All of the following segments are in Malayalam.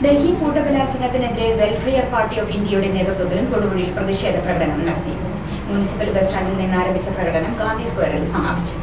ഡൽഹി കൂട്ടബലാത്സംഗത്തിനെതിരെ വെൽഫെയർ പാർട്ടി ഓഫ് ഇന്ത്യയുടെ നേതൃത്വത്തിലും തൊടുപുഴയിൽ പ്രതിഷേധ പ്രകടനം നടത്തി. മുനിസിപ്പൽ ബസ് സ്റ്റാൻഡിൽ നിന്ന് ആരംഭിച്ച പ്രകടനം ഗാന്ധി സ്ക്വയറിൽ സമാപിച്ചു.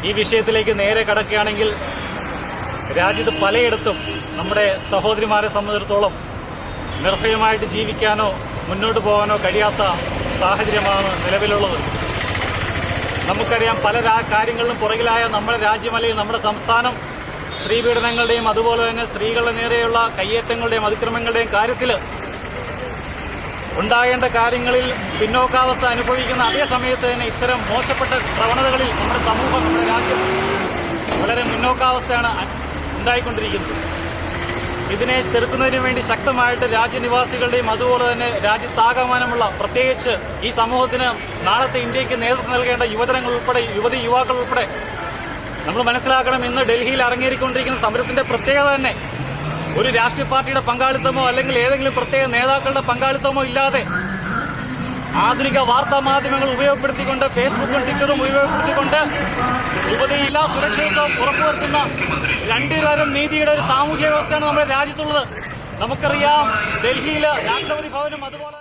ഈ വിഷയത്തിലേക്ക് നേരെ കടക്കുകയാണെങ്കിൽ രാജ്യത്ത് പലയിടത്തും നമ്മുടെ സഹോദരിമാരെ സംബന്ധിച്ചിടത്തോളം നിർഭയമായിട്ട് ജീവിക്കാനോ മുന്നോട്ട് പോകാനോ കഴിയാത്ത സാഹചര്യമാണ് നിലവിലുള്ളത്. നമുക്കറിയാം, പല കാര്യങ്ങളിലും പുറകിലായ നമ്മുടെ രാജ്യം അല്ലെങ്കിൽ നമ്മുടെ സംസ്ഥാനം സ്ത്രീപീഡനങ്ങളുടെയും അതുപോലെ തന്നെ സ്ത്രീകളുടെ നേരെയുള്ള കയ്യേറ്റങ്ങളുടെയും അതിക്രമങ്ങളുടെയും കാര്യത്തിൽ ഉണ്ടാകേണ്ട കാര്യങ്ങളിൽ പിന്നോക്കാവസ്ഥ അനുഭവിക്കുന്ന അതേ സമയത്ത് തന്നെ ഇത്തരം മോശപ്പെട്ട പ്രവണതകളിൽ നമ്മുടെ സമൂഹം, നമ്മുടെ രാജ്യം വളരെ മുന്നോക്കാവസ്ഥയാണ് ഉണ്ടായിക്കൊണ്ടിരിക്കുന്നത്. ഇതിനെ ചെറുക്കുന്നതിന് വേണ്ടി ശക്തമായിട്ട് രാജ്യനിവാസികളുടെയും അതുപോലെ തന്നെ രാജ്യത്താകമാനമുള്ള പ്രത്യേകിച്ച് ഈ സമൂഹത്തിന് നാളത്തെ ഇന്ത്യക്ക് നേതൃത്വം നൽകേണ്ട യുവജനങ്ങൾ ഉൾപ്പെടെ യുവതി യുവാക്കൾ ഉൾപ്പെടെ നമ്മൾ മനസ്സിലാക്കണം, ഇന്ന് ഡൽഹിയിൽ അരങ്ങേറിക്കൊണ്ടിരിക്കുന്ന സമരത്തിന്റെ പ്രത്യേകത തന്നെ ഒരു രാഷ്ട്രീയ പാർട്ടിയുടെ പങ്കാളിത്തമോ അല്ലെങ്കിൽ ഏതെങ്കിലും പ്രത്യേക നേതാക്കളുടെ പങ്കാളിത്തമോ ഇല്ലാതെ ആധുനിക വാർത്താ മാധ്യമങ്ങൾ ഉപയോഗപ്പെടുത്തിക്കൊണ്ട് ഫേസ്ബുക്കും ട്വിറ്ററും ഉപയോഗപ്പെടുത്തിക്കൊണ്ട് യുവതിയില്ലാ സുരക്ഷിതത്വം ഉറപ്പുവരുത്തുന്ന രണ്ടുതരം നീതിയുടെ ഒരു സാമൂഹ്യ വ്യവസ്ഥയാണ് നമ്മുടെ രാജ്യത്തുള്ളത്. നമുക്കറിയാം, ഡൽഹിയിൽ രാഷ്ട്രപതി ഭവനും അതുപോലെ